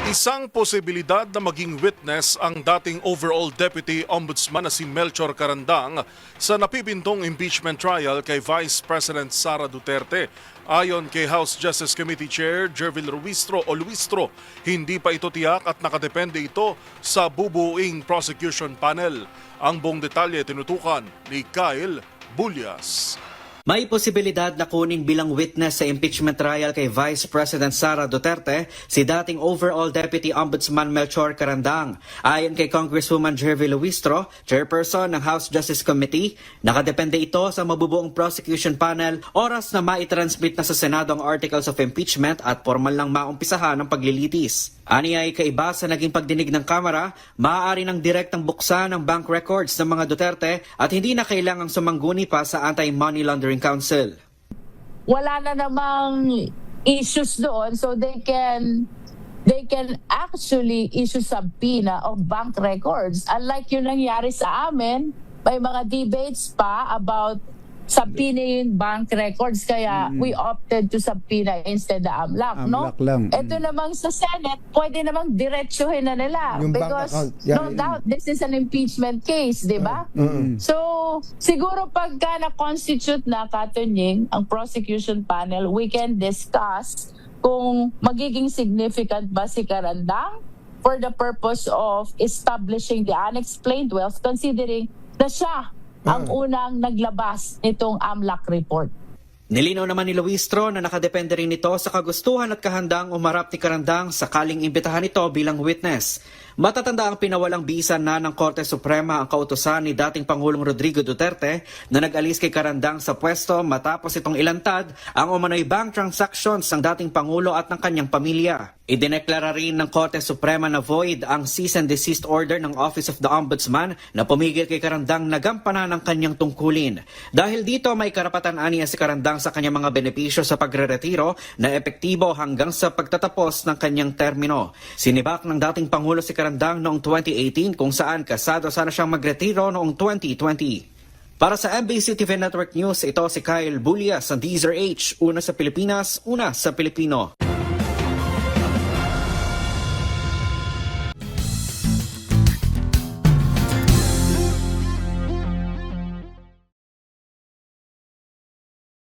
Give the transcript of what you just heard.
Isang posibilidad na maging witness ang dating overall Deputy Ombudsman na si Melchor Carandang sa napipintong impeachment trial kay Vice President Sara Duterte. Ayon kay House Justice Committee Chair Jervil Ruistro, hindi pa ito tiyak at nakadepende ito sa bubuing prosecution panel. Ang buong detalye tinutukan ni Kyle Bulyas. May posibilidad na kunin bilang witness sa impeachment trial kay Vice President Sara Duterte si dating overall Deputy Ombudsman Melchor Carandang. Ayon kay Congresswoman Jervil Luistro, chairperson ng House Justice Committee, nakadepende ito sa mabubuong prosecution panel oras na maitransmit na sa Senado ang articles of impeachment at formal lang maumpisahan ang paglilitis. Ani ay kaiba sa naging pagdinig ng Kamara, maaari ng direktang buksan ang bank records ng mga Duterte at hindi na kailangang sumangguni pa sa Anti-Money Laundering Council. Wala na namang issues doon, so they can actually issue subpoena of bank records. Unlike yung nangyari sa amin, may mga debates pa about subpoena yung bank records, kaya we opted to subpoena instead the AMLAC, no? Lang. Ito namang sa Senate, pwede namang diretsuhin na nila Yung bank because account, yeah, no doubt this is an impeachment case, di ba? So, siguro pagka na-constitute na, Katunying, ang prosecution panel, we can discuss kung magiging significant ba si Carandang for the purpose of establishing the unexplained wealth, considering na siya ang unang naglabas nitong AMLAC report. Nilinaw naman ni Luistro na nakadepende rin ito sa kagustuhan at kahandang umarap ni Carandang sakaling imbitahan ito bilang witness. Matatanda ang pinawalang bisa na ng Korte Suprema ang kautusan ni dating Pangulong Rodrigo Duterte na nag-alis kay Carandang sa pwesto matapos itong ilantad ang umano'y bank transactions ng dating Pangulo at ng kanyang pamilya. Idineklara rin ng Korte Suprema na void ang cease and desist order ng Office of the Ombudsman na pumigil kay Carandang na gampanan ang kanyang tungkulin. Dahil dito may karapatan aniya si Carandang sa kanyang mga benepisyo sa pagre-retiro na epektibo hanggang sa pagtatapos ng kanyang termino. Sinibak ng dating Pangulo si Carandang noong 2018 kung saan kasado sana siyang magretiro noong 2020. Para sa MBC TV Network News, ito si Kyle Bulyas ng DZRH, una sa Pilipinas, una sa Pilipino.